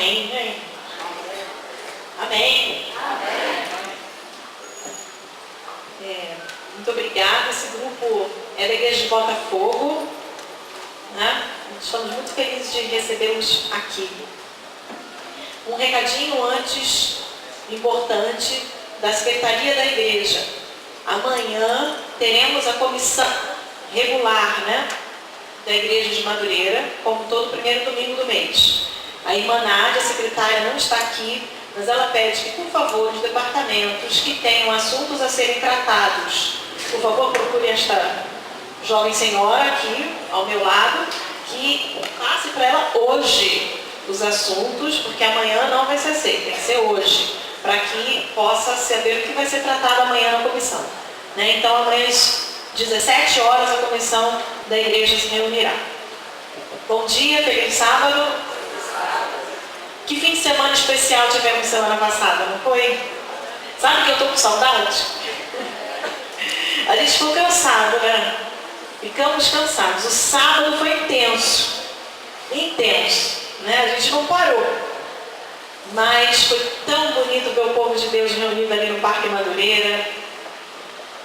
amém, né? Amém. Muito obrigada. Esse grupo é da Igreja de Botafogo, né? Estamos muito felizes de recebê-los aqui. Um recadinho antes, importante, da Secretaria da Igreja. Amanhã teremos a comissão regular, né, da Igreja de Madureira, como todo primeiro domingo do mês. A irmã Nádia, a secretária, não está aqui, mas ela pede que, por favor, os departamentos que tenham assuntos a serem tratados, por favor, procure esta jovem senhora aqui, ao meu lado, que passe para ela hoje os assuntos, porque amanhã não vai ser aceito, tem que ser hoje, para que possa saber o que vai ser tratado amanhã na comissão. Né? Então, amanhã às 17 horas, a comissão da igreja se reunirá. Bom dia, feliz sábado. Que fim de semana especial tivemos semana passada, não foi? Sabe que eu estou com saudade? A gente ficou cansado, né? Ficamos cansados. O sábado foi intenso. Intenso. Né? A gente não parou. Mas foi tão bonito ver o povo de Deus reunido ali no Parque Madureira.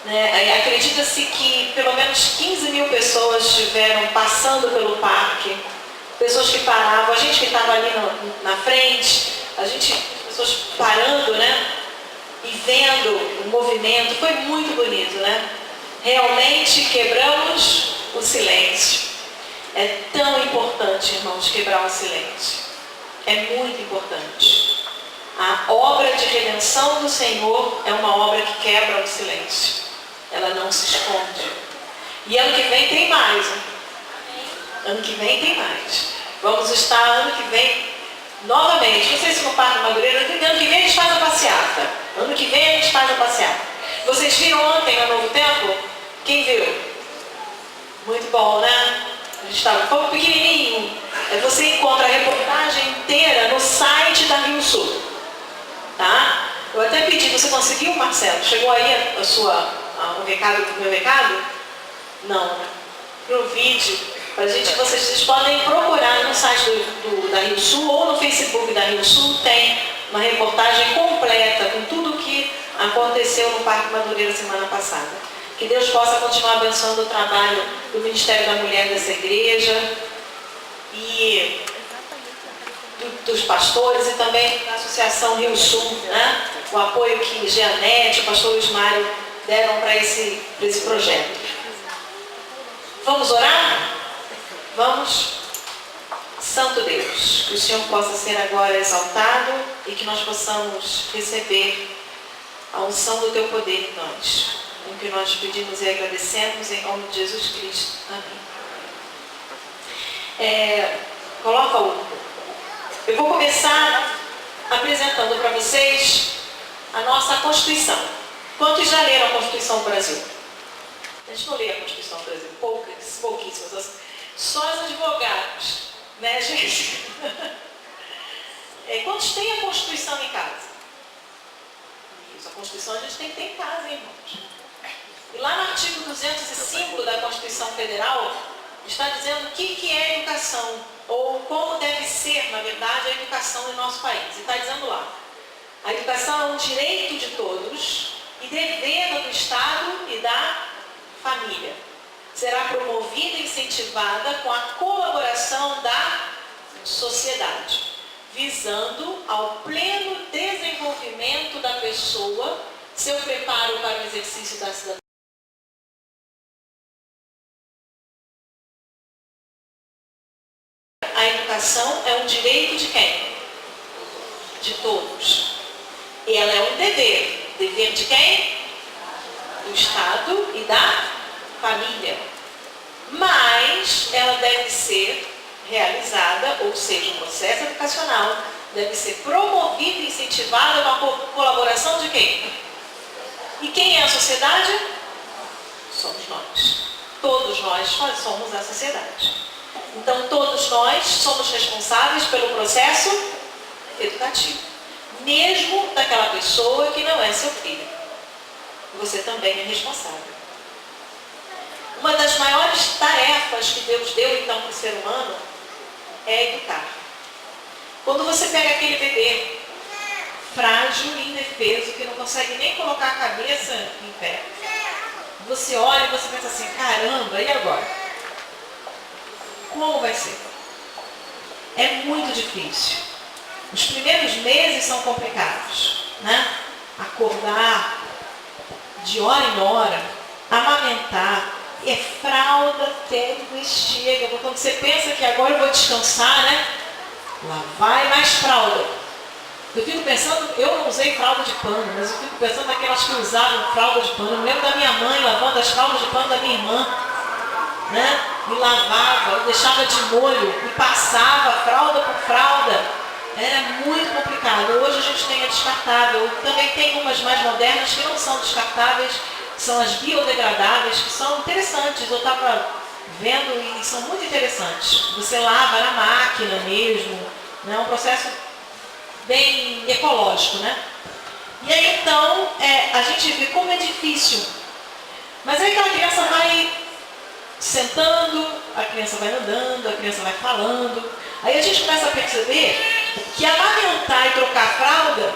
Né? Acredita-se que pelo menos 15 mil pessoas estiveram passando pelo parque. Pessoas que paravam, a gente que estava ali na frente, pessoas parando, né? E vendo o movimento. Foi muito bonito, né? Realmente quebramos o silêncio. É tão importante, irmãos, quebrar o silêncio. É muito importante. A obra de redenção do Senhor é uma obra que quebra o silêncio. Ela não se esconde. E ano que vem tem mais. Hein? Ano que vem tem mais. Vamos estar ano que vem novamente. Não sei se no Parque Madureira, ano que vem a gente faz a passeata. Ano que vem a gente faz a passeata. Vocês viram ontem no Novo Tempo? Quem viu? Muito bom, né? A gente estava um pouco pequenininho. Você encontra a reportagem inteira no site da Rio Sul. Tá? Eu até pedi, você conseguiu, Marcelo? Chegou aí o meu recado? Não, né? Pro vídeo. Vocês podem procurar no site da Rio Sul ou no Facebook da Rio Sul, tem uma reportagem completa com tudo o que aconteceu no Parque Madureira semana passada. Que Deus possa continuar abençoando o trabalho do Ministério da Mulher dessa igreja e dos pastores e também da Associação Rio Sul, né? O apoio que Jeanette, o pastor Luiz Mário deram para esse projeto. Vamos orar? Vamos? Santo Deus, que o Senhor possa ser agora exaltado e que nós possamos receber a unção do Teu poder em nós. O que nós pedimos e agradecemos em nome de Jesus Cristo. Amém. Eu vou começar apresentando para vocês a nossa Constituição. Quantos já leram a Constituição do Brasil? A gente não lê a Constituição do Brasil, pouquíssimos. Só os advogados, né, gente? Quantos têm a Constituição em casa? Isso, a Constituição a gente tem que ter em casa, hein, irmãos? E lá no artigo 205 da Constituição Federal, está dizendo o que é educação, ou como deve ser, na verdade, a educação no nosso país. E está dizendo lá, a educação é um direito de todos e dever do Estado e da família. Será promovida e incentivada com a colaboração da sociedade, visando ao pleno desenvolvimento da pessoa, seu preparo para o exercício da cidadania. A educação é um direito de quem? De todos. E ela é um dever. Dever de quem? Do Estado e da família. Mas ela deve ser realizada, ou seja, um processo educacional deve ser promovida e incentivada com a colaboração de quem? E quem é a sociedade? Somos nós. Todos nós somos a sociedade. Então, todos nós somos responsáveis pelo processo educativo. Mesmo daquela pessoa que não é seu filho. Você também é responsável. Uma das maiores tarefas que Deus deu, então, para o ser humano é educar. Quando você pega aquele bebê frágil, indefeso, que não consegue nem colocar a cabeça em pé, você olha e você pensa assim, caramba, e agora? Como vai ser? É muito difícil. Os primeiros meses são complicados, né? Acordar de hora em hora, amamentar, é fralda até que chega. Quando você pensa que agora eu vou descansar, né? Lá vai mais fralda. Eu fico pensando, eu não usei fralda de pano, mas eu fico pensando naquelas que usavam fralda de pano. Eu me lembro da minha mãe lavando as fraldas de pano da minha irmã, né? E lavava, deixava de molho e passava fralda por fralda. Era muito complicado. Hoje a gente tem a descartável. Também tem umas mais modernas que não são descartáveis, são as biodegradáveis, que são interessantes. Eu estava vendo e são muito interessantes. Você lava na máquina mesmo, né? É um processo bem ecológico, né? E aí então, a gente vê como é difícil. Mas aí aquela criança vai sentando, a criança vai andando, a criança vai falando. Aí a gente começa a perceber que amamentar e trocar a fralda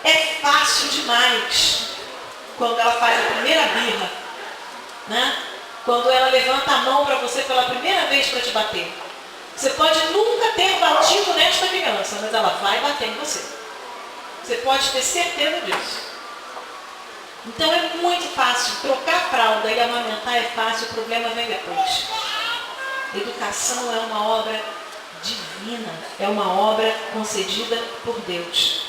é fácil demais quando ela faz a primeira birra, né? Quando ela levanta a mão para você pela primeira vez para te bater. Você pode nunca ter batido nesta criança, mas ela vai bater em você. Você pode ter certeza disso. Então é muito fácil. Trocar fralda e amamentar é fácil, o problema vem depois. Educação é uma obra divina, é uma obra concedida por Deus.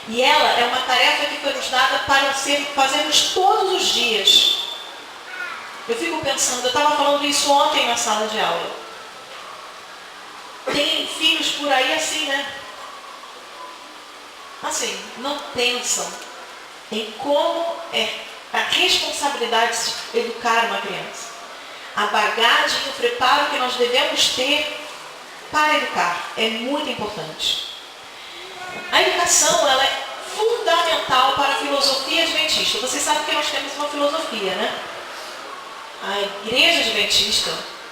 E ela é uma tarefa que foi nos dada para fazermos todos os dias. Eu fico pensando, eu estava falando isso ontem na sala de aula. Tem filhos por aí assim, né? Assim, não pensam em como é a responsabilidade de educar uma criança. A bagagem e o preparo que nós devemos ter para educar é muito importante. A educação, ela é fundamental para a filosofia adventista. Vocês sabem que nós temos uma filosofia, né? A igreja adventista,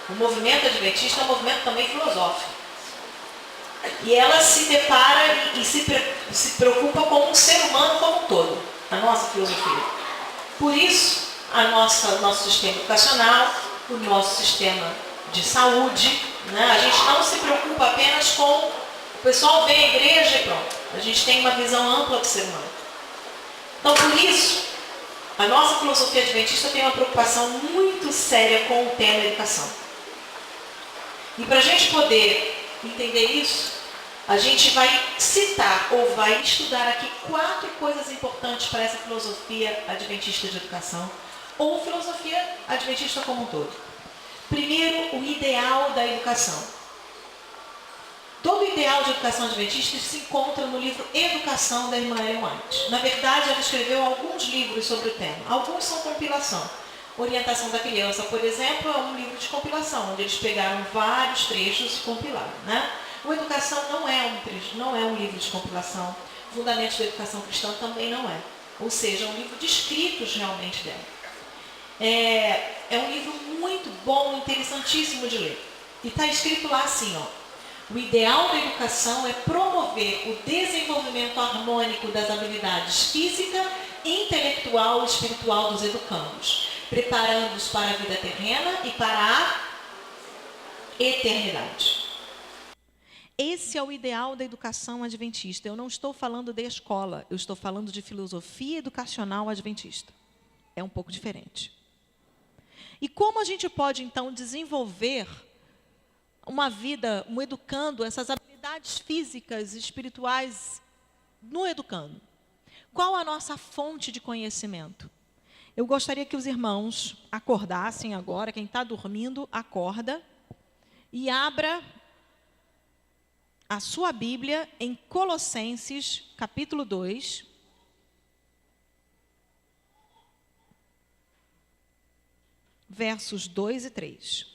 o movimento adventista é um movimento também filosófico. E ela se depara e se preocupa com um ser humano como um todo, a nossa filosofia. Por isso, nosso sistema educacional, o nosso sistema de saúde, né? A gente não se preocupa apenas com o pessoal vem à igreja e pronto. A gente tem uma visão ampla do ser humano. Então, por isso, a nossa filosofia adventista tem uma preocupação muito séria com o tema educação. E para a gente poder entender isso, a gente vai citar ou vai estudar aqui 4 coisas importantes para essa filosofia adventista de educação, ou filosofia adventista como um todo. Primeiro, o ideal da educação. Todo o ideal de educação adventista se encontra no livro Educação, da irmã Ellen White. Na verdade, ela escreveu alguns livros sobre o tema. Alguns são compilação. Orientação da Criança, por exemplo, é um livro de compilação, onde eles pegaram vários trechos e compilaram, né? O Educação não é um livro de compilação. Fundamentos da Educação Cristã também não é. Ou seja, é um livro de escritos realmente dela. É um livro muito bom, interessantíssimo de ler. E está escrito lá assim, ó. O ideal da educação é promover o desenvolvimento harmônico das habilidades física, intelectual e espiritual dos educandos, preparando-os para a vida terrena e para a eternidade. Esse é o ideal da educação adventista. Eu não estou falando de escola, eu estou falando de filosofia educacional adventista. É um pouco diferente. E como a gente pode, então, desenvolver uma vida, um educando, essas habilidades físicas e espirituais no educando? Qual a nossa fonte de conhecimento? Eu gostaria que os irmãos acordassem agora, quem está dormindo, acorda, e abra a sua Bíblia em Colossenses, capítulo 2. Versos 2 e 3.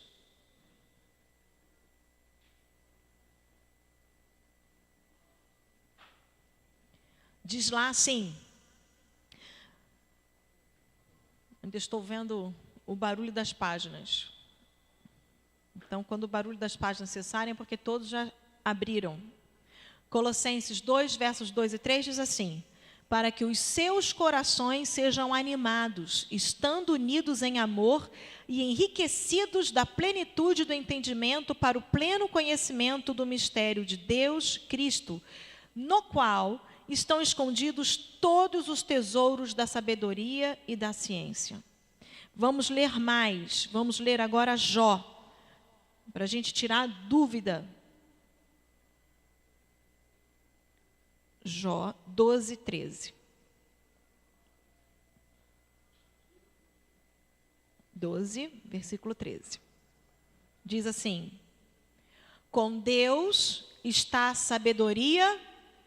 Diz lá assim, ainda estou vendo o barulho das páginas. Então, quando o barulho das páginas cessarem, é porque todos já abriram. Colossenses 2, versos 2 e 3 diz assim: para que os seus corações sejam animados, estando unidos em amor e enriquecidos da plenitude do entendimento para o pleno conhecimento do mistério de Deus, Cristo, no qual estão escondidos todos os tesouros da sabedoria e da ciência. Vamos ler mais, vamos ler agora Jó, para a gente tirar a dúvida. Jó 12, 13. 12, versículo 13. Diz assim: com Deus está a sabedoria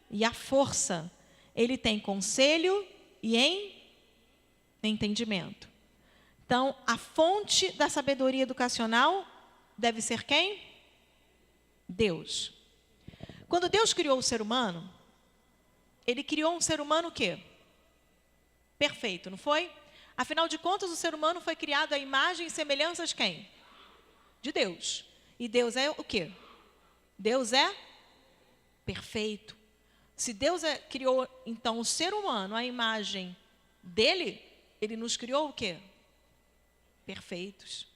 e a força. Ele tem conselho e entendimento. Então, a fonte da sabedoria educacional deve ser quem? Deus. Quando Deus criou o ser humano, Ele criou um ser humano o quê? Perfeito, não foi? Afinal de contas, o ser humano foi criado à imagem e semelhança de quem? De Deus. E Deus é o quê? Deus é perfeito. Se Deus criou, então, o ser humano à imagem dele, Ele nos criou o quê? Perfeitos.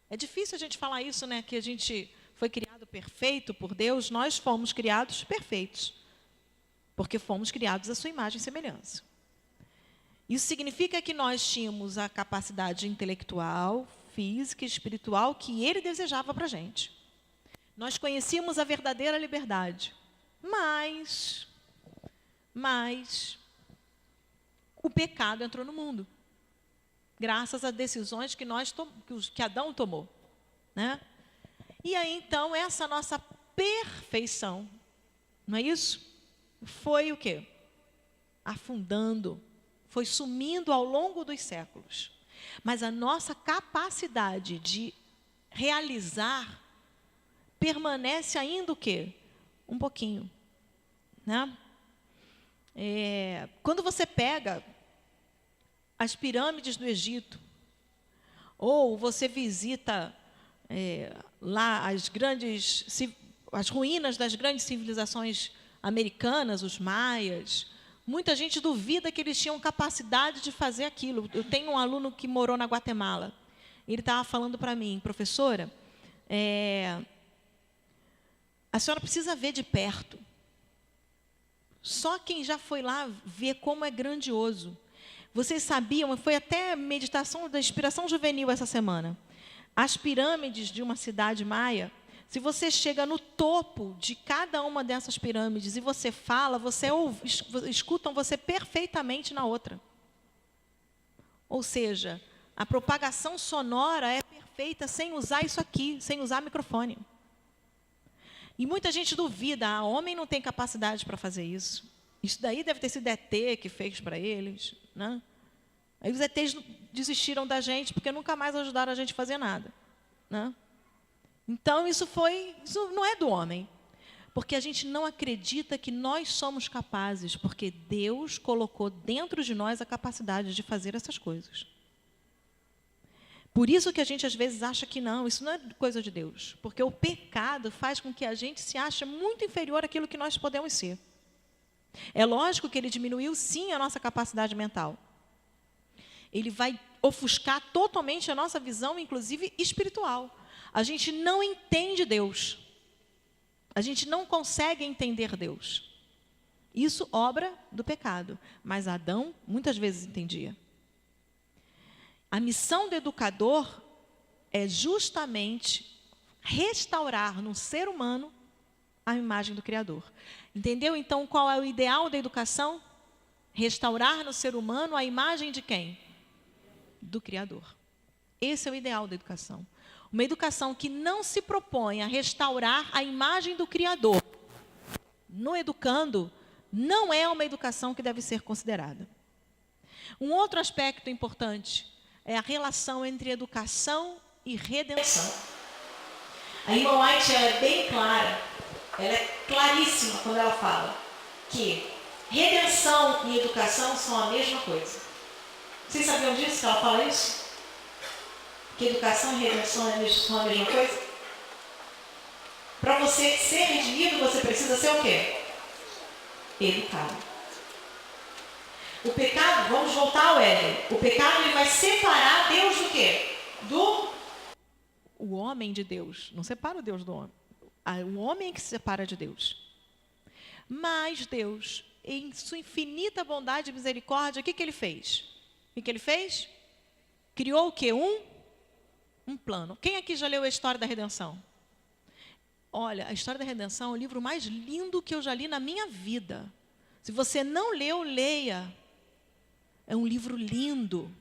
É difícil a gente falar isso, né? Que a gente foi criado perfeito por Deus. Nós fomos criados perfeitos. Porque fomos criados à sua imagem e semelhança. Isso significa que nós tínhamos a capacidade intelectual, física e espiritual que Ele desejava para a gente. Nós conhecíamos a verdadeira liberdade. Mas o pecado entrou no mundo. Graças às decisões que Adão tomou. Né? E aí, então, essa nossa perfeição, não é isso? Foi o quê? Afundando, foi sumindo ao longo dos séculos. Mas a nossa capacidade de realizar permanece ainda o quê? Um pouquinho. Né? Quando você pega as pirâmides do Egito, ou você visita lá as ruínas das grandes civilizações americanas, os maias, muita gente duvida que eles tinham capacidade de fazer aquilo. Eu tenho um aluno que morou na Guatemala. Ele estava falando para mim: professora, a senhora precisa ver de perto. Só quem já foi lá vê como é grandioso. Vocês sabiam, foi até meditação da inspiração juvenil essa semana. As pirâmides de uma cidade maia, se você chega no topo de cada uma dessas pirâmides e você fala, escutam você perfeitamente na outra. Ou seja, a propagação sonora é perfeita sem usar isso aqui, sem usar microfone. E muita gente duvida, homem não tem capacidade para fazer isso. Isso daí deve ter sido ET que fez para eles. Né? Aí os ETs desistiram da gente porque nunca mais ajudaram a gente a fazer nada. Né? Então, isso não é do homem. Porque a gente não acredita que nós somos capazes, porque Deus colocou dentro de nós a capacidade de fazer essas coisas. Por isso que a gente às vezes acha que não, isso não é coisa de Deus. Porque o pecado faz com que a gente se ache muito inferior àquilo que nós podemos ser. É lógico que ele diminuiu sim a nossa capacidade mental. Ele vai ofuscar totalmente a nossa visão, inclusive espiritual. A gente não entende Deus. A gente não consegue entender Deus. Isso obra do pecado. Mas Adão muitas vezes entendia. A missão do educador é justamente restaurar no ser humano a imagem do Criador. Entendeu, então, qual é o ideal da educação? Restaurar no ser humano a imagem de quem? Do Criador. Esse é o ideal da educação. Uma educação que não se propõe a restaurar a imagem do Criador no educando, não é uma educação que deve ser considerada. Um outro aspecto importante é a relação entre educação e redenção. A irmã White é bem clara, ela é claríssima quando ela fala que redenção e educação são a mesma coisa. Vocês sabiam disso, que ela fala isso? Que educação e redenção são a mesma coisa? Para você ser redimido, você precisa ser o quê? ele cai. O pecado, vamos voltar ao Éden. O pecado ele vai separar Deus do quê? O homem de Deus. Não separa o Deus do homem. O homem é que se separa de Deus. Mas Deus, em sua infinita bondade e misericórdia, o que ele fez? O que ele fez? Criou o quê? Um plano. Quem aqui já leu a história da redenção? Olha, a história da redenção é o livro mais lindo que eu já li na minha vida. Se você não leu, leia. É um livro lindo.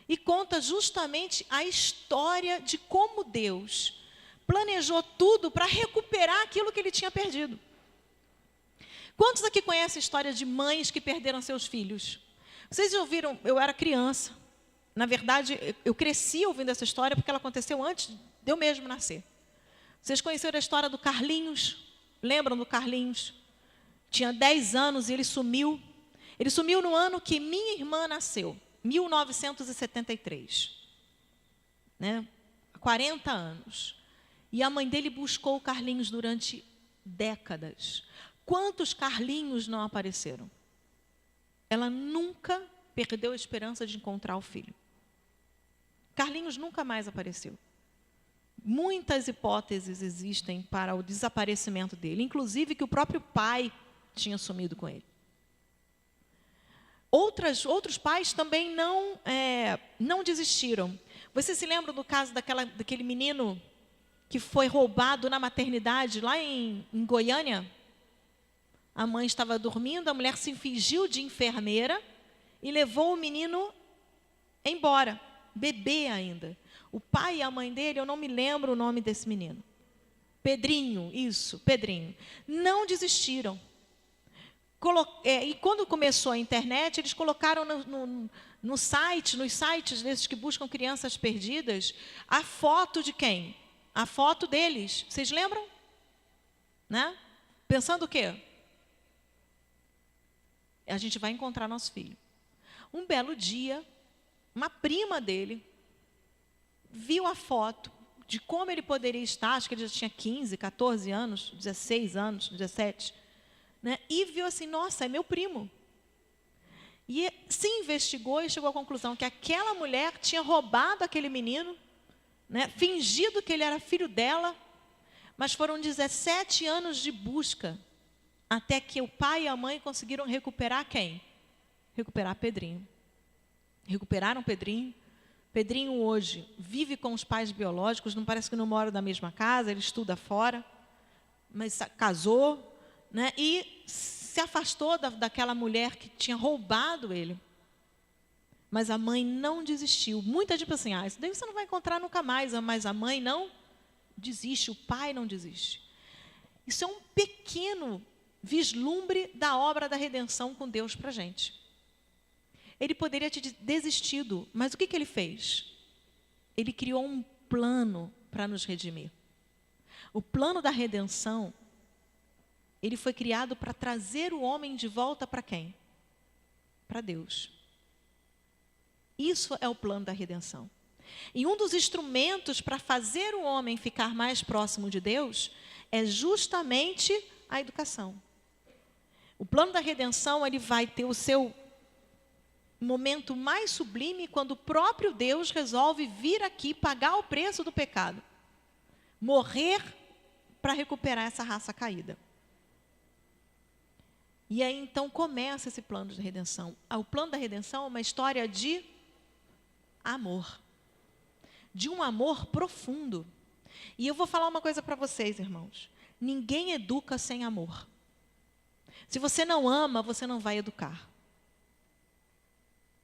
E conta justamente a história de como Deus planejou tudo para recuperar aquilo que ele tinha perdido. Quantos aqui conhecem a história de mães que perderam seus filhos? Vocês já ouviram? Eu era criança. Na verdade, eu cresci ouvindo essa história porque ela aconteceu antes de eu mesmo nascer. Vocês conheceram a história do Carlinhos? Lembram do Carlinhos? Tinha 10 anos e ele sumiu. Ele sumiu no ano que minha irmã nasceu, 1973. Né? 40 anos. E a mãe dele buscou o Carlinhos durante décadas. Quantos Carlinhos não apareceram? Ela nunca perdeu a esperança de encontrar o filho. Carlinhos nunca mais apareceu. Muitas hipóteses existem para o desaparecimento dele, inclusive que o próprio pai tinha sumido com ele. Outros pais também não desistiram. Você se lembra do caso daquele menino que foi roubado na maternidade lá em Goiânia? A mãe estava dormindo, a mulher se fingiu de enfermeira e levou o menino embora, bebê ainda. O pai e a mãe dele, eu não me lembro o nome desse menino. Pedrinho, isso, Pedrinho. Não desistiram. E quando começou a internet, eles colocaram nos sites desses que buscam crianças perdidas, a foto de quem? A foto deles. Vocês lembram? Né? Pensando o quê? A gente vai encontrar nosso filho. Um belo dia, uma prima dele viu a foto de como ele poderia estar, acho que ele já tinha 15, 14 anos, 16 anos, 17, né? E viu assim, nossa, é meu primo. E se investigou e chegou à conclusão que aquela mulher tinha roubado aquele menino, né? Fingido que ele era filho dela, mas foram 17 anos de busca até que o pai e a mãe conseguiram recuperar quem? Recuperar Pedrinho. Recuperaram Pedrinho. Pedrinho hoje vive com os pais biológicos, não parece que não mora na mesma casa, ele estuda fora, mas casou, né? E se afastou daquela mulher que tinha roubado ele. Mas a mãe não desistiu. Muita gente pensa assim, isso daí você não vai encontrar nunca mais, mas a mãe não desiste, o pai não desiste. Isso é um pequeno vislumbre da obra da redenção com Deus para a gente. Ele poderia ter desistido, mas o que ele fez? Ele criou um plano para nos redimir. O plano da redenção, ele foi criado para trazer o homem de volta para quem? Para Deus. Isso é o plano da redenção. E um dos instrumentos para fazer o homem ficar mais próximo de Deus é justamente a educação. O plano da redenção, ele vai ter o seu momento mais sublime quando o próprio Deus resolve vir aqui pagar o preço do pecado. Morrer para recuperar essa raça caída. E aí então começa esse plano de redenção. O plano da redenção é uma história de amor. De um amor profundo. E eu vou falar uma coisa para vocês, irmãos. Ninguém educa sem amor. Se você não ama, você não vai educar.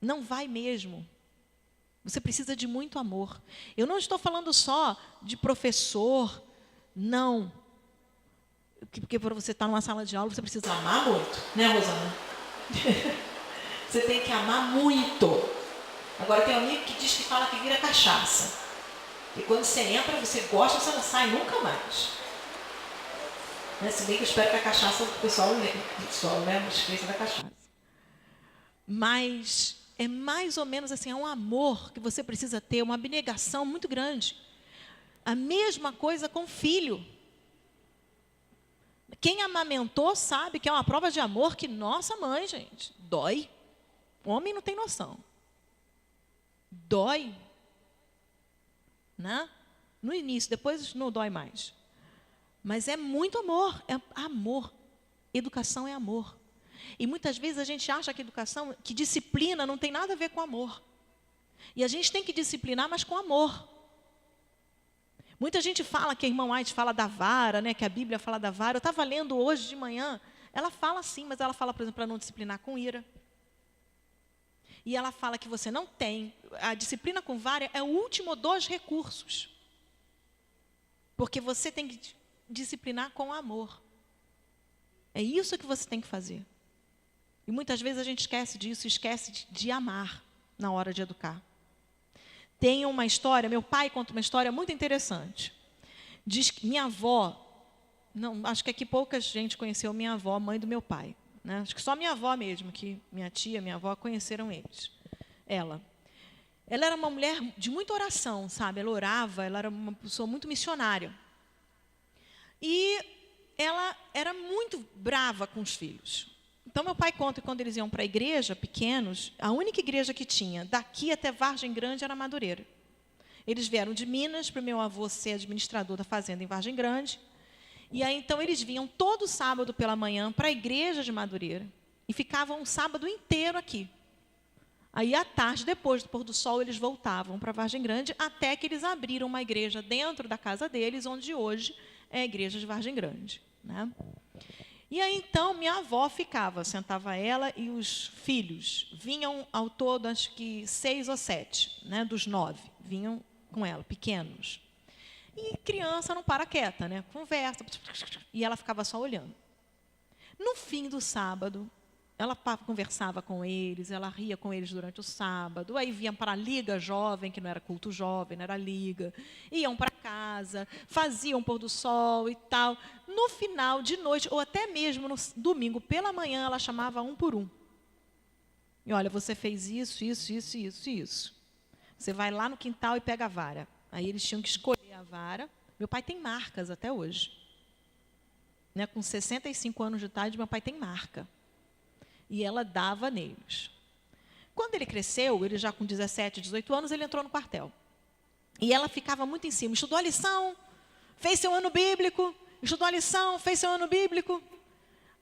Não vai mesmo. Você precisa de muito amor. Eu não estou falando só de professor, não. Porque para você estar numa sala de aula, você precisa amar muito, né, Rosana? Você tem que amar muito. Agora tem um amigo que diz que fala que vira cachaça. E quando você entra, você gosta, você não sai nunca mais. Né? Se bem que eu espero que a cachaça, o pessoal não esqueça da cachaça. Mas é mais ou menos assim, é um amor que você precisa ter, uma abnegação muito grande. A mesma coisa com o filho. Quem amamentou sabe que é uma prova de amor que, nossa mãe, gente, dói. Homem não tem noção. Dói. Né? No início, depois não dói mais. Mas é muito amor, é amor. Educação é amor. E muitas vezes a gente acha que educação, que disciplina não tem nada a ver com amor. E a gente tem que disciplinar, mas com amor. Muita gente fala, que a irmã White fala da vara, né, que a Bíblia fala da vara. Eu estava lendo hoje de manhã, ela fala assim, mas ela fala, por exemplo, para não disciplinar com ira. E ela fala que você não tem, a disciplina com vara é o último dos recursos. Porque você tem que disciplinar com amor. É isso que você tem que fazer. E muitas vezes a gente esquece disso, esquece de amar na hora de educar. Tem uma história, meu pai conta uma história muito interessante. Diz que minha avó, não, acho que aqui pouca gente conheceu minha avó, mãe do meu pai. Né? Acho que só minha avó mesmo, que minha tia, minha avó conheceram eles. Ela era uma mulher de muita oração, sabe? Ela orava, ela era uma pessoa muito missionária. E ela era muito brava com os filhos. Então, meu pai conta que quando eles iam para a igreja, pequenos, a única igreja que tinha, daqui até Vargem Grande, era Madureira. Eles vieram de Minas, para o meu avô ser administrador da fazenda em Vargem Grande. E aí, então, eles vinham todo sábado pela manhã para a igreja de Madureira e ficavam um sábado inteiro aqui. Aí, à tarde, depois do pôr do sol, eles voltavam para Vargem Grande, até que eles abriram uma igreja dentro da casa deles, onde hoje é a igreja de Vargem Grande. Né? E aí, então, minha avó sentava ela e os filhos. Vinham ao todo, acho que 6 ou 7, né, dos 9, vinham com ela, pequenos. E criança não para quieta, né? Conversa, e ela ficava só olhando. No fim do sábado, ela conversava com eles, ela ria com eles durante o sábado, aí vinham para a liga jovem, que não era culto jovem, não era liga, iam para casa, faziam pôr do sol e tal. No final de noite, ou até mesmo no domingo pela manhã, ela chamava um por um. E olha, você fez isso, isso, isso, isso, isso. Você vai lá no quintal e pega a vara. Aí eles tinham que escolher a vara. Meu pai tem marcas até hoje. Né? Com 65 anos de idade, meu pai tem marca. E ela dava neles. Quando ele cresceu, ele já com 17, 18 anos, ele entrou no quartel. E ela ficava muito em cima. Estudou a lição, fez seu ano bíblico, estudou a lição, fez seu ano bíblico.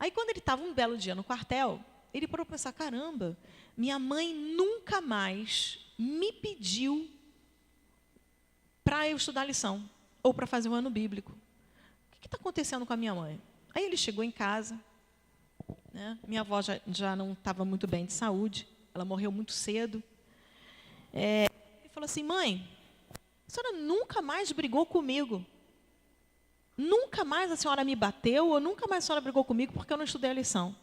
Aí, quando ele estava um belo dia no quartel, ele parou para pensar, caramba, minha mãe nunca mais me pediu para eu estudar a lição ou para fazer o ano bíblico. O que está acontecendo com a minha mãe? Aí ele chegou em casa, né? Minha avó já não estava muito bem de saúde, ela morreu muito cedo. Ele falou assim, mãe, a senhora nunca mais brigou comigo. Nunca mais a senhora me bateu, ou nunca mais a senhora brigou comigo porque eu não estudei a lição.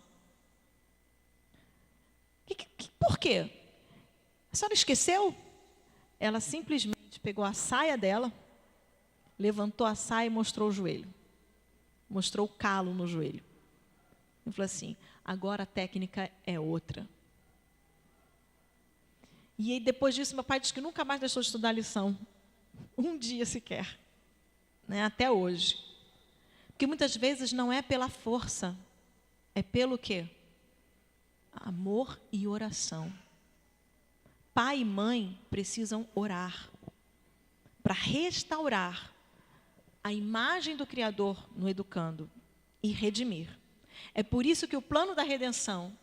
Por quê? A senhora esqueceu? Ela simplesmente pegou a saia dela, levantou a saia e mostrou o joelho. Mostrou o calo no joelho. E falou assim, agora a técnica é outra. E aí, depois disso, meu pai disse que nunca mais deixou de estudar a lição. Um dia sequer. Né? Até hoje. Porque muitas vezes não é pela força. É pelo quê? Amor e oração. Pai e mãe precisam orar para restaurar a imagem do Criador no educando e redimir. É por isso que o plano da redenção,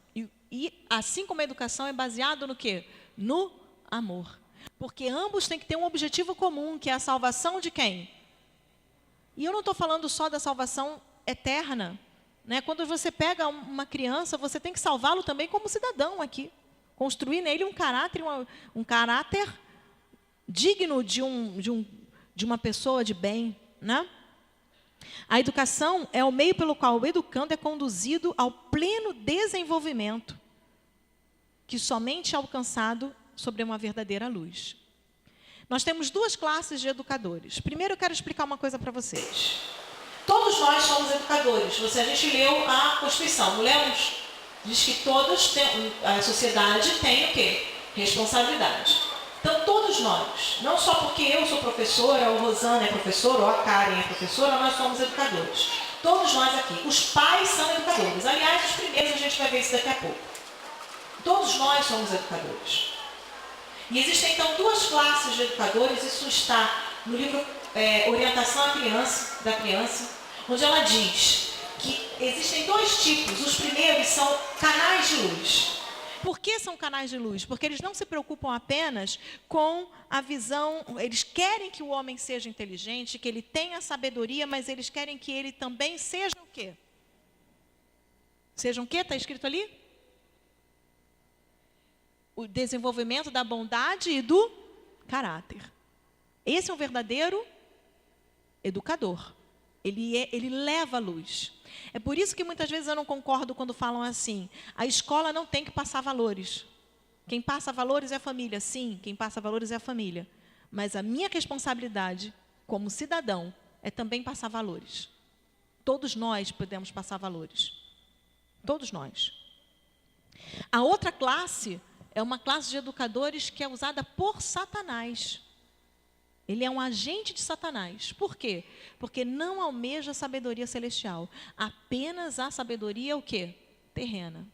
e assim como a educação, é baseado no quê? No amor. Porque ambos têm que ter um objetivo comum, que é a salvação de quem? E eu não estou falando só da salvação eterna. Né? Quando você pega uma criança, você tem que salvá-lo também como cidadão aqui. Construir nele um caráter digno de uma pessoa de bem. Né? A educação é o meio pelo qual o educando é conduzido ao pleno desenvolvimento, que somente é alcançado sobre uma verdadeira luz. Nós temos duas classes de educadores. Primeiro, eu quero explicar uma coisa para vocês. Todos nós somos educadores. A gente leu a Constituição, não lemos? Diz que todos a sociedade tem o quê? Responsabilidade. Então, todos nós, não só porque eu sou professora, ou Rosana é professora, ou a Karen é professora, nós somos educadores. Todos nós aqui. Os pais são educadores. Aliás, os primeiros a gente vai ver isso daqui a pouco. Todos nós somos educadores. E existem, então, duas classes de educadores. Isso está no livro Orientação à Criança, da Criança, onde ela diz que existem dois tipos. Os primeiros são canais de luz. Por que são canais de luz? Porque eles não se preocupam apenas com a visão, eles querem que o homem seja inteligente, que ele tenha sabedoria, mas eles querem que ele também seja o quê? Seja o quê? Está escrito ali? O desenvolvimento da bondade e do caráter. Esse é um verdadeiro educador. Ele leva a luz. É por isso que muitas vezes eu não concordo quando falam assim, a escola não tem que passar valores. Quem passa valores é a família. Sim, quem passa valores é a família. Mas a minha responsabilidade, como cidadão, é também passar valores. Todos nós podemos passar valores. Todos nós. A outra classe é uma classe de educadores que é usada por Satanás. Ele é um agente de Satanás. Por quê? Porque não almeja a sabedoria celestial. Apenas a sabedoria o quê? Terrena.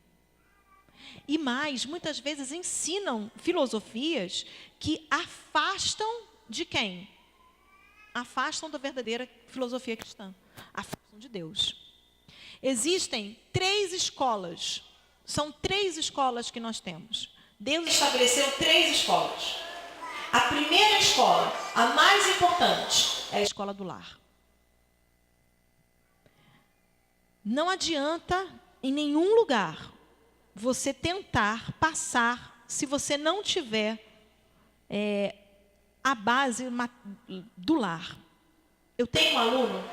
E mais, muitas vezes ensinam filosofias que afastam de quem? Afastam da verdadeira filosofia cristã. Afastam de Deus. Existem 3 escolas. São 3 escolas que nós temos. Deus estabeleceu 3 escolas. A primeira escola, a mais importante, é a escola do lar. Não adianta em nenhum lugar você tentar passar se você não tiver a base do lar. Eu tenho um aluno,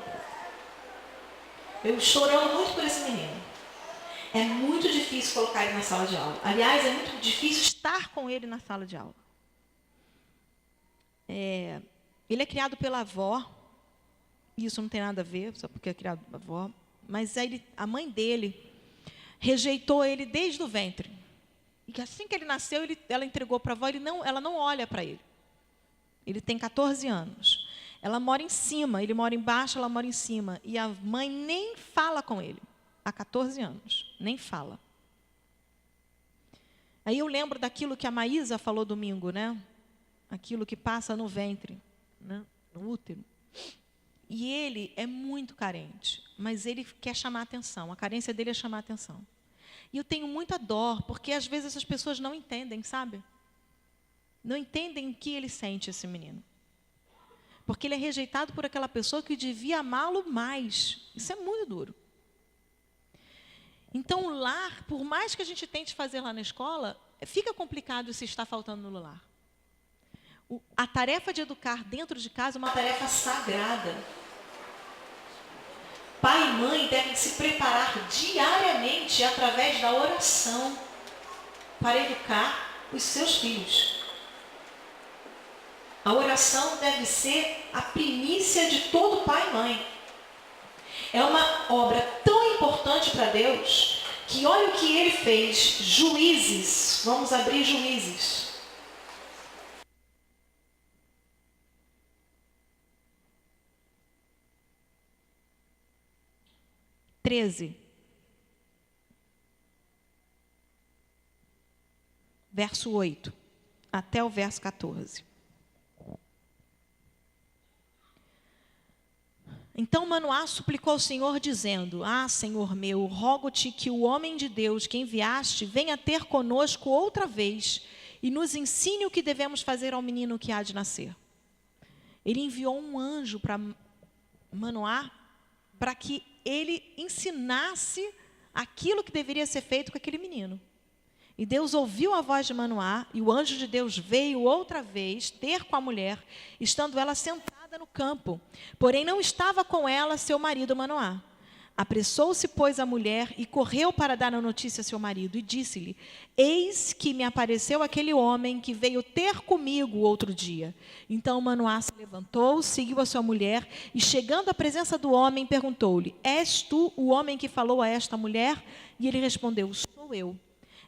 eu estou orando muito por esse menino. É muito difícil colocar ele na sala de aula. Aliás, é muito difícil estar com ele na sala de aula. Ele é criado pela avó, isso não tem nada a ver, só porque é criado pela avó, mas a mãe dele rejeitou ele desde o ventre. E assim que ele nasceu, ela entregou para a avó, ela não olha para ele. Ele tem 14 anos. Ela mora em cima, ele mora embaixo, ela mora em cima. E a mãe nem fala com ele, há 14 anos, nem fala. Aí eu lembro daquilo que a Maísa falou domingo, né? Aquilo que passa no ventre, né? No útero. E ele é muito carente, mas ele quer chamar a atenção. A carência dele é chamar a atenção. E eu tenho muita dó, porque às vezes essas pessoas não entendem, sabe? Não entendem o que ele sente, esse menino. Porque ele é rejeitado por aquela pessoa que devia amá-lo mais. Isso é muito duro. Então, o lar, por mais que a gente tente fazer lá na escola, fica complicado se está faltando no lar. A tarefa de educar dentro de casa é uma tarefa sagrada. Pai e mãe devem se preparar diariamente através da oração para educar os seus filhos. A oração deve ser a primícia de todo pai e mãe. É uma obra tão importante para Deus que olha o que ele fez. Juízes, vamos abrir Juízes. Verso 8, até o verso 14. Então Manoá suplicou ao Senhor, dizendo: Ah, Senhor meu, rogo-te que o homem de Deus que enviaste venha ter conosco outra vez e nos ensine o que devemos fazer ao menino que há de nascer. Ele enviou um anjo para Manoá para que ele ensinasse aquilo que deveria ser feito com aquele menino. E Deus ouviu a voz de Manoá, e o anjo de Deus veio outra vez ter com a mulher, estando ela sentada no campo. Porém, não estava com ela seu marido Manoá. Apressou-se, pois, a mulher e correu para dar a notícia a seu marido e disse-lhe: Eis que me apareceu aquele homem que veio ter comigo outro dia. Então Manoá se levantou, seguiu a sua mulher e, chegando à presença do homem, perguntou-lhe: És tu o homem que falou a esta mulher? E ele respondeu: Sou eu.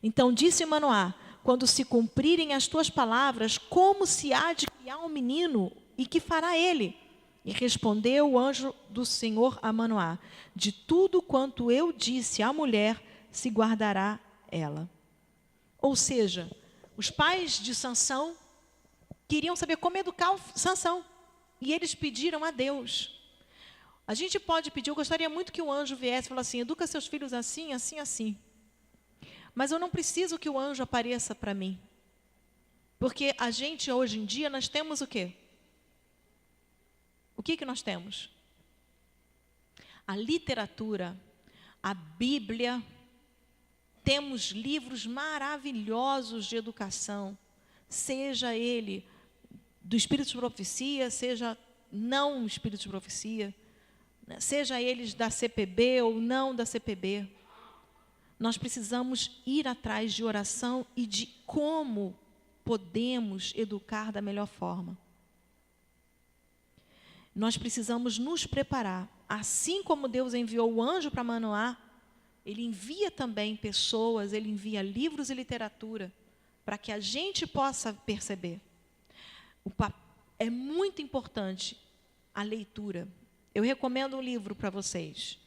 Então disse Manoá: Quando se cumprirem as tuas palavras, como se há de criar um menino e que fará ele? E respondeu o anjo do Senhor a Manoá: de tudo quanto eu disse à mulher, se guardará ela. Ou seja, os pais de Sansão queriam saber como educar Sansão. E eles pediram a Deus. A gente pode pedir, eu gostaria muito que o anjo viesse e falasse assim: educa seus filhos assim, assim, assim. Mas eu não preciso que o anjo apareça para mim. Porque a gente, hoje em dia, nós temos o quê? O que nós temos? A literatura, a Bíblia, temos livros maravilhosos de educação, seja ele do espírito de profecia, seja não espírito de profecia, seja eles da CPB ou não da CPB. Nós precisamos ir atrás de oração e de como podemos educar da melhor forma. Nós precisamos nos preparar. Assim como Deus enviou o anjo para Manoá, Ele envia também pessoas, Ele envia livros e literatura, para que a gente possa perceber. É muito importante a leitura. Eu recomendo um livro para vocês.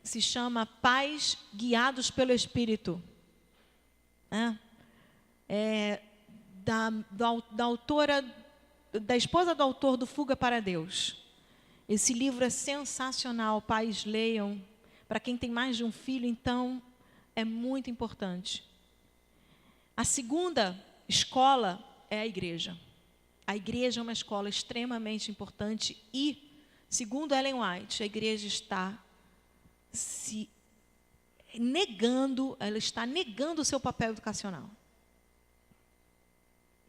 Se chama Pais Guiados pelo Espírito. Da autora, da esposa do autor do Fuga para Deus. Esse livro é sensacional, pais leiam. Para quem tem mais de um filho, então, é muito importante. A segunda escola é a igreja. A igreja é uma escola extremamente importante e, segundo Ellen White, a igreja está se negando, ela está negando o seu papel educacional.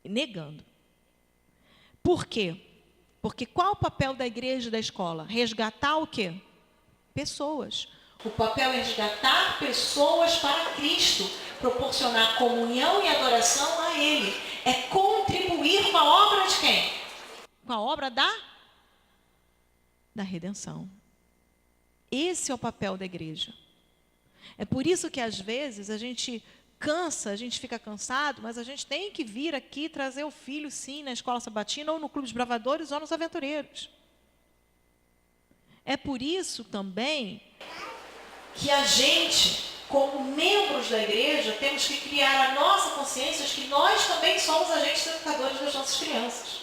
Negando. Por quê? Porque qual o papel da igreja e da escola? Resgatar o quê? Pessoas. O papel é resgatar pessoas para Cristo, proporcionar comunhão e adoração a Ele. É contribuir com a obra de quem? Com a obra da redenção. Esse é o papel da igreja. É por isso que, às vezes, a gente cansa, a gente fica cansado, mas a gente tem que vir aqui trazer o filho, sim, na escola sabatina, ou no Clube dos Bravadores, ou nos Aventureiros. É por isso também que a gente, como membros da igreja, temos que criar a nossa consciência de que nós também somos agentes educadores das nossas crianças.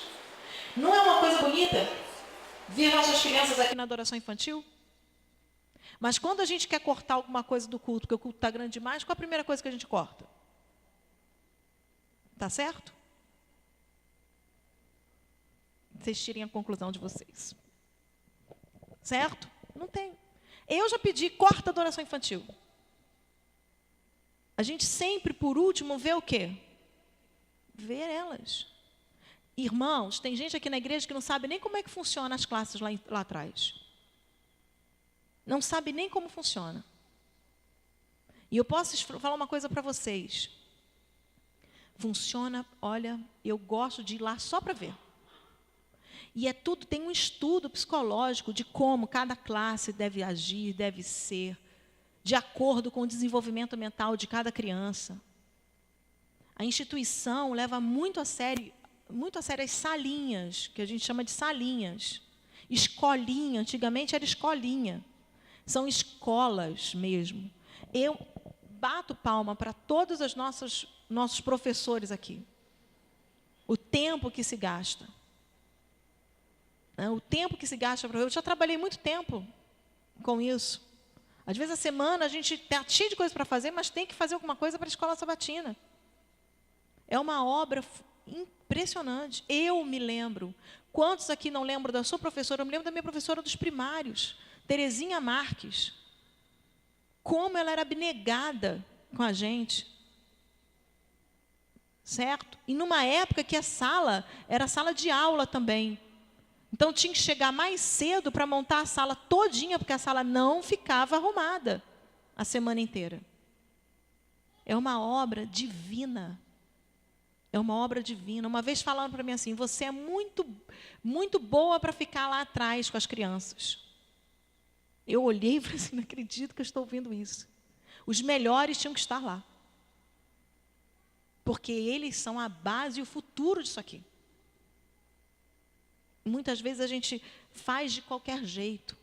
Não é uma coisa bonita ver nossas crianças aqui na adoração infantil? Mas quando a gente quer cortar alguma coisa do culto, porque o culto está grande demais, qual a primeira coisa que a gente corta? Tá certo? Vocês tirem a conclusão de vocês. Certo? Não tem. Eu já pedi, corta a adoração infantil. A gente sempre, por último, vê o quê? Ver elas. Irmãos, tem gente aqui na igreja que não sabe nem como é que funciona as classes lá atrás. Não sabe nem como funciona. E eu posso falar uma coisa para vocês. Funciona, olha, eu gosto de ir lá só para ver. E é tudo, tem um estudo psicológico de como cada classe deve agir, deve ser, de acordo com o desenvolvimento mental de cada criança. A instituição leva muito a sério as salinhas, que a gente chama de salinhas. Escolinha, antigamente era escolinha. São escolas mesmo. Eu bato palma para todos os nossos professores aqui. O tempo que se gasta. O tempo que se gasta. Eu já trabalhei muito tempo com isso. Às vezes, a semana, a gente está cheio de coisa para fazer, mas tem que fazer alguma coisa para a escola sabatina. É uma obra impressionante. Eu me lembro. Quantos aqui não lembram da sua professora? Eu me lembro da minha professora dos primários, Terezinha Marques. Como ela era abnegada com a gente. Certo? E numa época que a sala era sala de aula também. Então, tinha que chegar mais cedo para montar a sala todinha, porque a sala não ficava arrumada a semana inteira. É uma obra divina. É uma obra divina. Uma vez falaram para mim assim, você é muito, muito boa para ficar lá atrás com as crianças. Eu olhei e falei assim, não acredito que eu estou ouvindo isso. Os melhores tinham que estar lá. Porque eles são a base e o futuro disso aqui. Muitas vezes a gente faz de qualquer jeito.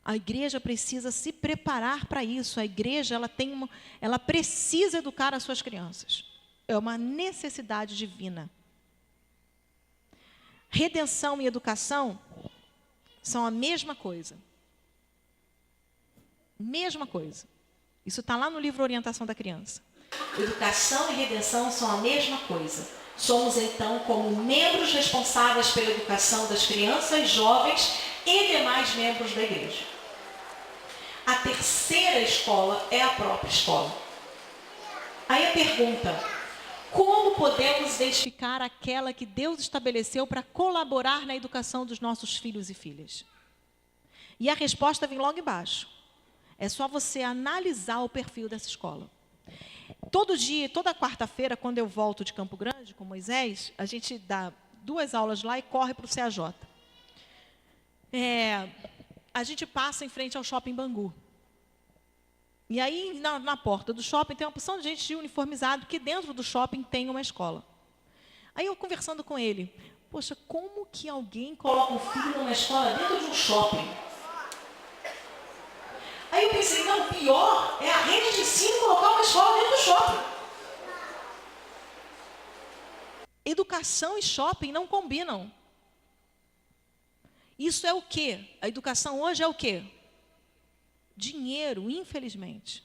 A igreja precisa se preparar para isso. A igreja ela precisa educar as suas crianças. É uma necessidade divina. Redenção e educação são a mesma coisa. Mesma coisa. Isso está lá no livro Orientação da Criança. Educação e redenção são a mesma coisa. Somos, então, como membros responsáveis pela educação das crianças, jovens e demais membros da igreja. A terceira escola é a própria escola. Aí a pergunta: como podemos identificar aquela que Deus estabeleceu para colaborar na educação dos nossos filhos e filhas? E a resposta vem logo embaixo. É só você analisar o perfil dessa escola. Todo dia, toda quarta-feira, quando eu volto de Campo Grande com Moisés, a gente dá 2 aulas lá e corre para o CAJ. A gente passa em frente ao Shopping Bangu. E aí, na porta do shopping, tem uma porção de gente uniformizado, que dentro do shopping tem uma escola. Aí eu conversando com ele, poxa, como que alguém coloca um filho numa escola dentro de um shopping? Aí eu pensei, não, o pior é a rede de ensino colocar uma escola dentro do shopping. Educação e shopping não combinam. Isso é o quê? A educação hoje é o quê? Dinheiro, infelizmente.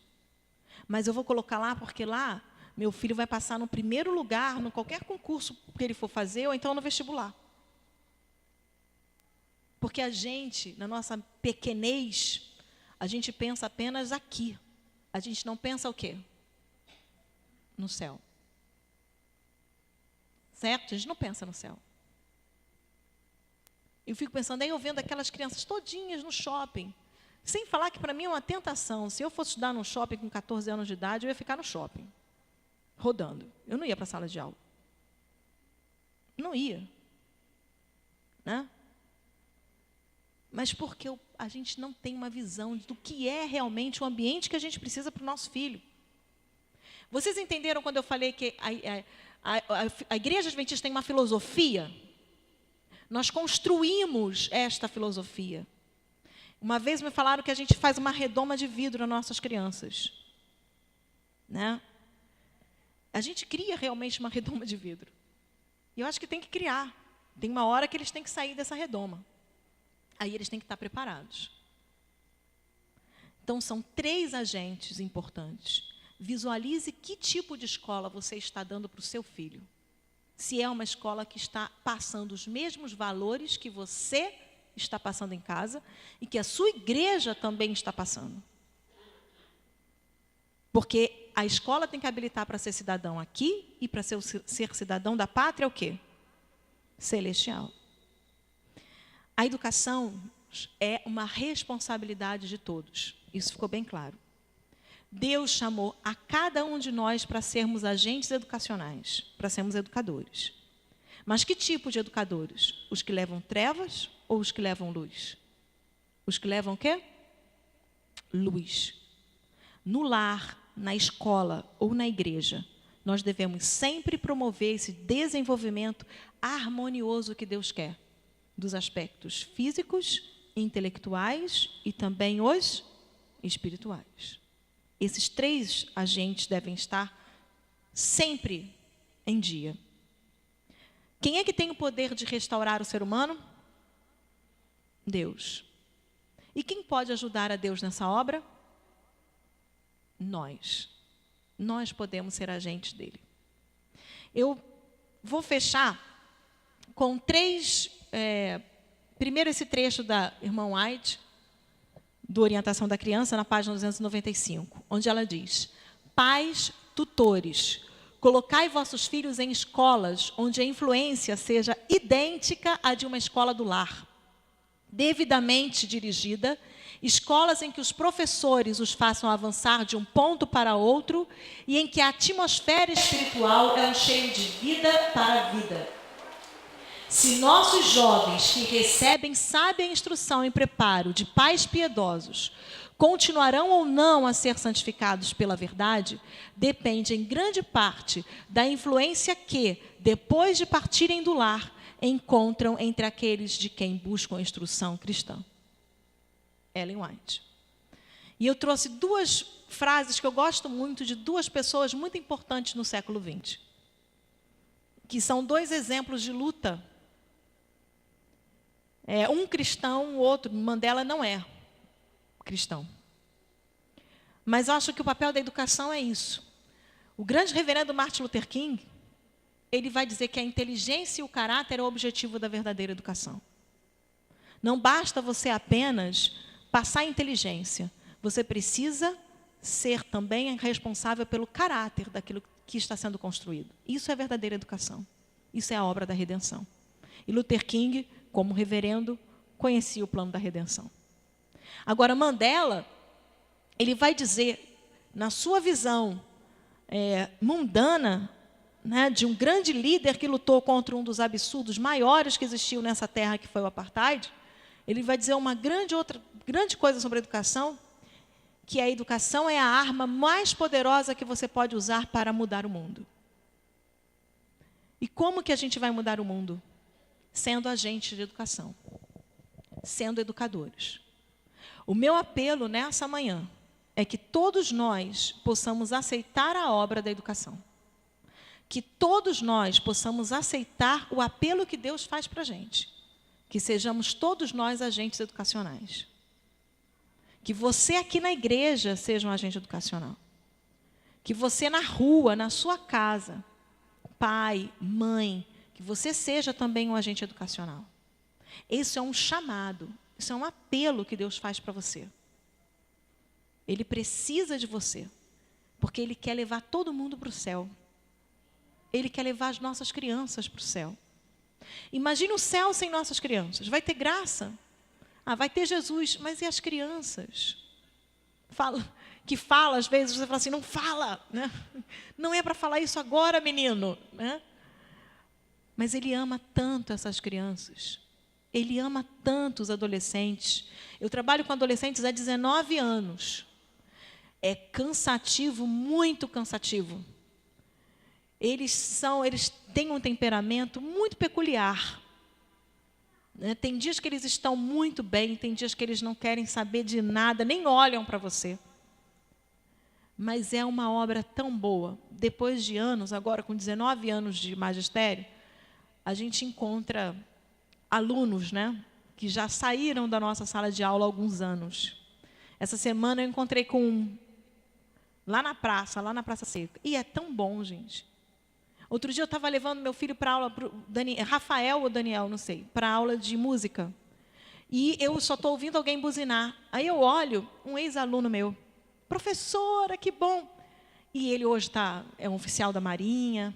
Mas eu vou colocar lá porque lá meu filho vai passar no primeiro lugar, no qualquer concurso que ele for fazer, ou então no vestibular. Porque a gente, na nossa pequenez, a gente pensa apenas aqui. A gente não pensa o quê? No céu. Certo? A gente não pensa no céu. Eu fico pensando, aí eu vendo aquelas crianças todinhas no shopping. Sem falar que para mim é uma tentação. Se eu fosse estudar num shopping com 14 anos de idade, eu ia ficar no shopping, rodando. Eu não ia para a sala de aula. Não ia. Né? Mas porque a gente não tem uma visão do que é realmente o ambiente que a gente precisa para o nosso filho. Vocês entenderam quando eu falei que a Igreja Adventista tem uma filosofia? Nós construímos esta filosofia. Uma vez me falaram que a gente faz uma redoma de vidro nas nossas crianças. Né? A gente cria realmente uma redoma de vidro. E eu acho que tem que criar. Tem uma hora que eles têm que sair dessa redoma. Aí eles têm que estar preparados. Então, são 3 agentes importantes. Visualize que tipo de escola você está dando para o seu filho. Se é uma escola que está passando os mesmos valores que você está passando em casa e que a sua igreja também está passando. Porque a escola tem que habilitar para ser cidadão aqui e para ser cidadão da pátria o quê? Celestial. A educação é uma responsabilidade de todos. Isso ficou bem claro. Deus chamou a cada um de nós para sermos agentes educacionais, para sermos educadores. Mas que tipo de educadores? Os que levam trevas ou os que levam luz? Os que levam o quê? Luz. No lar, na escola ou na igreja, nós devemos sempre promover esse desenvolvimento harmonioso que Deus quer, dos aspectos físicos, intelectuais e também os espirituais. Esses 3 agentes devem estar sempre em dia. Quem é que tem o poder de restaurar o ser humano? Deus. E quem pode ajudar a Deus nessa obra? Nós. Nós podemos ser agentes dele. Eu vou fechar com 3... primeiro esse trecho da irmã White, do Orientação da Criança, na página 295, onde ela diz: pais, tutores, colocai vossos filhos em escolas onde a influência seja idêntica à de uma escola do lar, devidamente dirigida, escolas em que os professores os façam avançar de um ponto para outro e em que a atmosfera espiritual é um cheiro de vida para a vida. Se nossos jovens que recebem sábia instrução e preparo de pais piedosos continuarão ou não a ser santificados pela verdade, depende em grande parte da influência que, depois de partirem do lar, encontram entre aqueles de quem buscam a instrução cristã. Ellen White. E eu trouxe 2 frases que eu gosto muito de 2 pessoas muito importantes no século XX, que são 2 exemplos de luta. Um cristão, o outro, Mandela não é cristão. Mas eu acho que o papel da educação é isso. O grande reverendo Martin Luther King, ele vai dizer que a inteligência e o caráter é o objetivo da verdadeira educação. Não basta você apenas passar inteligência. Você precisa ser também responsável pelo caráter daquilo que está sendo construído. Isso é a verdadeira educação. Isso é a obra da redenção. E Luther King, como reverendo, conhecia o plano da redenção. Agora, Mandela, ele vai dizer, na sua visão mundana, né, de um grande líder que lutou contra um dos absurdos maiores que existiu nessa terra, que foi o apartheid, ele vai dizer uma grande coisa sobre a educação, que a educação é a arma mais poderosa que você pode usar para mudar o mundo. E como que a gente vai mudar o mundo? Sendo agentes de educação, sendo educadores. O meu apelo nessa manhã é que todos nós possamos aceitar a obra da educação. Que todos nós possamos aceitar o apelo que Deus faz para a gente. Que sejamos todos nós agentes educacionais. Que você aqui na igreja seja um agente educacional. Que você na rua, na sua casa, pai, mãe, que você seja também um agente educacional. Isso é um chamado, isso é um apelo que Deus faz para você. Ele precisa de você, porque Ele quer levar todo mundo para o céu. Ele quer levar as nossas crianças para o céu. Imagine o céu sem nossas crianças. Vai ter graça? Vai ter Jesus, mas e as crianças? Fala, às vezes, você fala assim, não fala, né? Não é para falar isso agora, menino, né? Mas Ele ama tanto essas crianças. Ele ama tanto os adolescentes. Eu trabalho com adolescentes há 19 anos. É cansativo, muito cansativo. Eles têm um temperamento muito peculiar. Tem dias que eles estão muito bem, tem dias que eles não querem saber de nada, nem olham para você. Mas é uma obra tão boa. Depois de anos, agora com 19 anos de magistério, a gente encontra alunos, né, que já saíram da nossa sala de aula há alguns anos. Essa semana eu encontrei com um, lá na Praça Seca. E é tão bom, gente. Outro dia eu estava levando meu filho para aula, Rafael ou Daniel, não sei, para aula de música. E eu só estou ouvindo alguém buzinar. Aí eu olho, um ex-aluno meu, professora, que bom. E ele hoje é um oficial da Marinha.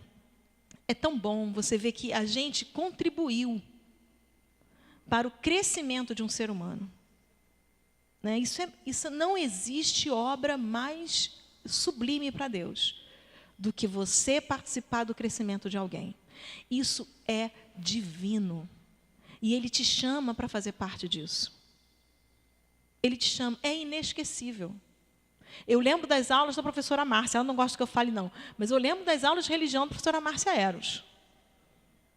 É tão bom você ver que a gente contribuiu para o crescimento de um ser humano. Né? Isso não existe obra mais sublime para Deus do que você participar do crescimento de alguém. Isso é divino. E Ele te chama para fazer parte disso. Ele te chama, é inesquecível. Eu lembro das aulas da professora Márcia, ela não gosta que eu fale não, mas eu lembro das aulas de religião da professora Márcia Eros.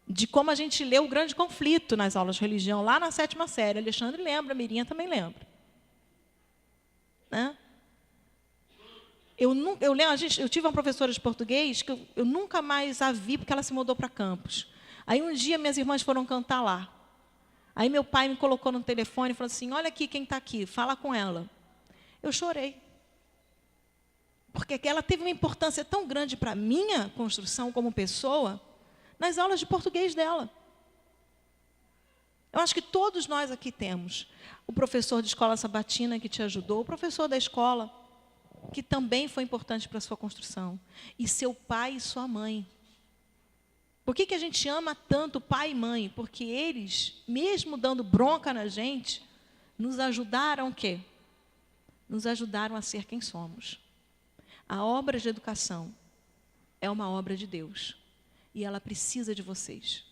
De como a gente leu o grande conflito nas aulas de religião, lá na 7ª série. Alexandre lembra, Mirinha também lembra. Né? Eu tive uma professora de português que eu nunca mais a vi porque ela se mudou para Campos. Aí um dia minhas irmãs foram cantar lá. Aí meu pai me colocou no telefone e falou assim, olha aqui quem está aqui, fala com ela. Eu chorei. Porque ela teve uma importância tão grande para a minha construção como pessoa nas aulas de português dela. Eu acho que todos nós aqui temos o professor de escola sabatina que te ajudou, o professor da escola, que também foi importante para a sua construção, e seu pai e sua mãe. Por que a gente ama tanto pai e mãe? Porque eles, mesmo dando bronca na gente, nos ajudaram o quê? Nos ajudaram a ser quem somos. A obra de educação é uma obra de Deus. E ela precisa de vocês.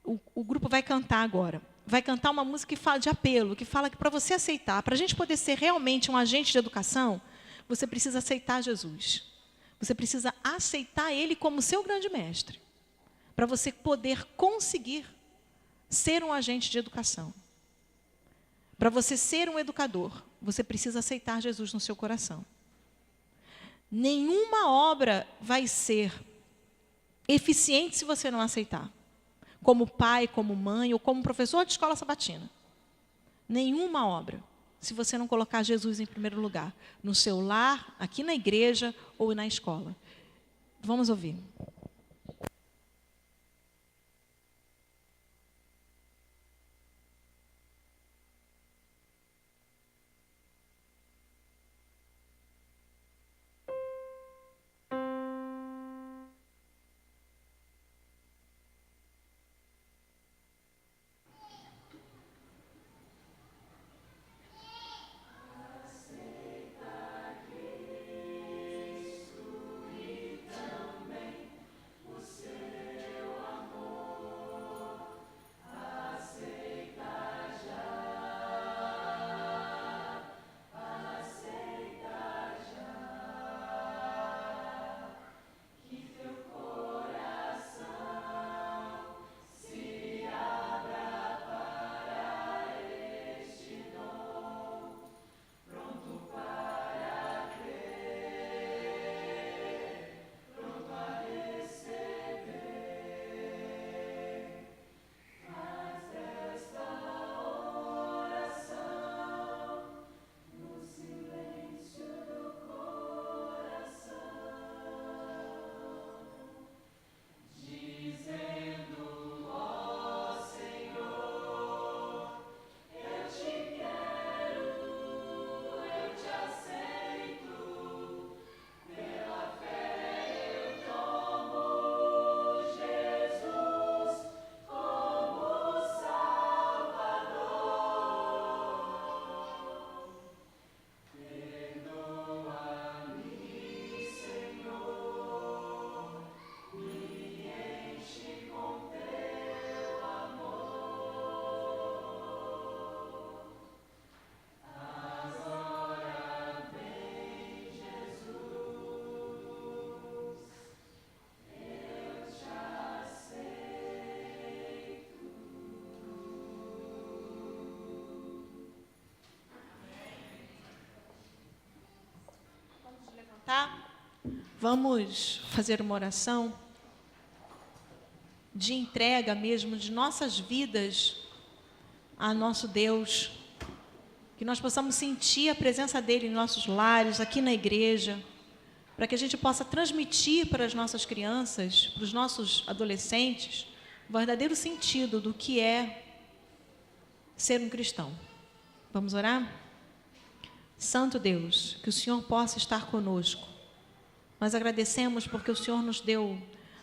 O grupo vai cantar agora. Vai cantar uma música que fala de apelo, que fala que para você aceitar, para a gente poder ser realmente um agente de educação, você precisa aceitar Jesus. Você precisa aceitar Ele como seu grande mestre. para você poder conseguir ser um agente de educação. Para você ser um educador, você precisa aceitar Jesus no seu coração. Nenhuma obra vai ser eficiente se você não aceitar. Como pai, como mãe ou como professor de escola sabatina. Nenhuma obra, se você não colocar Jesus em primeiro lugar. No seu lar, aqui na igreja ou na escola. Vamos ouvir. Tá? Vamos fazer uma oração de entrega mesmo de nossas vidas a nosso Deus. Que nós possamos sentir a presença dEle em nossos lares, aqui na igreja, para que a gente possa transmitir para as nossas crianças, para os nossos adolescentes, o verdadeiro sentido do que é ser um cristão. Vamos orar? Santo Deus, que o Senhor possa estar conosco. Nós agradecemos porque o Senhor nos deu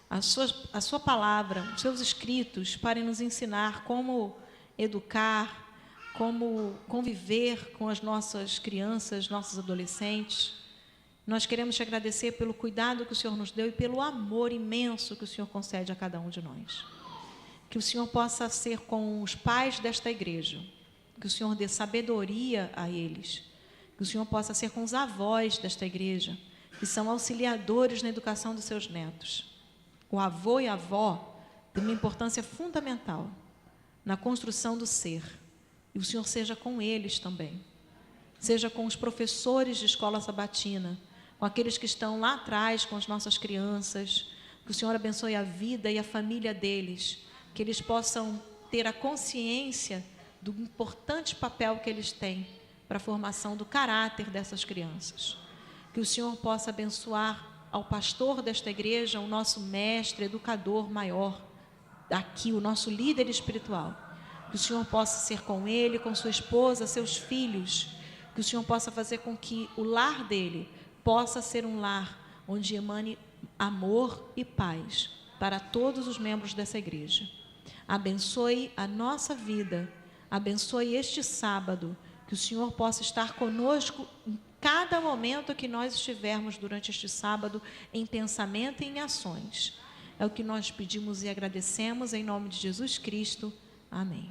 a sua palavra, os seus escritos, para nos ensinar como educar, como conviver com as nossas crianças, nossos adolescentes. Nós queremos te agradecer pelo cuidado que o Senhor nos deu e pelo amor imenso que o Senhor concede a cada um de nós. Que o Senhor possa ser com os pais desta igreja, que o Senhor dê sabedoria a eles, que o Senhor possa ser com os avós desta igreja, que são auxiliadores na educação dos seus netos. O avô e a avó têm uma importância fundamental na construção do ser. E o Senhor seja com eles também. Seja com os professores de escola sabatina, com aqueles que estão lá atrás com as nossas crianças. Que o Senhor abençoe a vida e a família deles. Que eles possam ter a consciência do importante papel que eles têm para a formação do caráter dessas crianças. Que o Senhor possa abençoar ao pastor desta igreja, o nosso mestre, educador maior, aqui, o nosso líder espiritual. Que o Senhor possa ser com ele, com sua esposa, seus filhos. Que o Senhor possa fazer com que o lar dele possa ser um lar onde emane amor e paz para todos os membros dessa igreja. Abençoe a nossa vida, abençoe este sábado, que o Senhor possa estar conosco em cada momento que nós estivermos durante este sábado, em pensamento e em ações. É o que nós pedimos e agradecemos em nome de Jesus Cristo. Amém.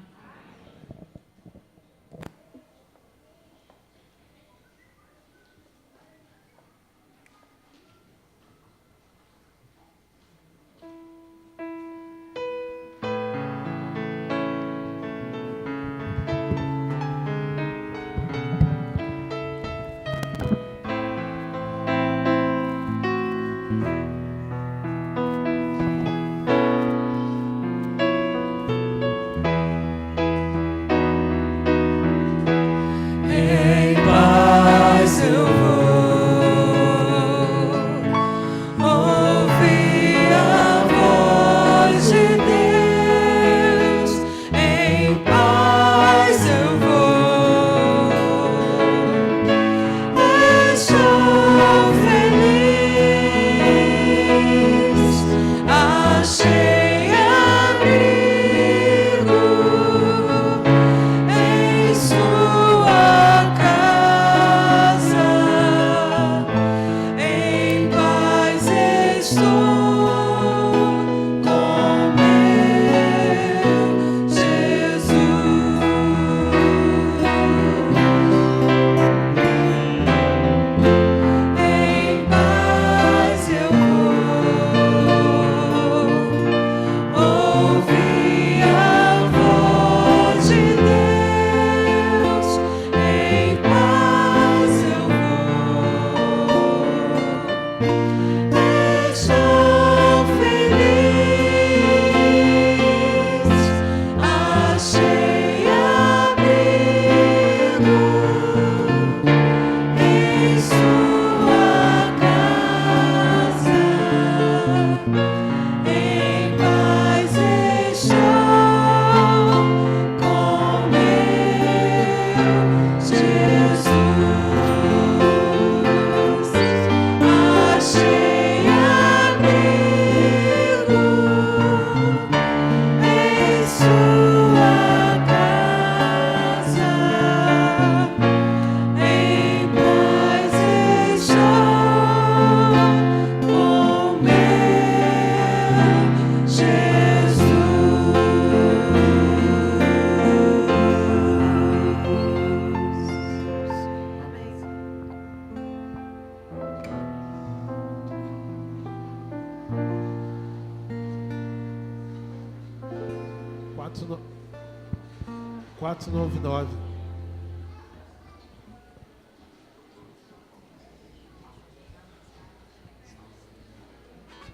499.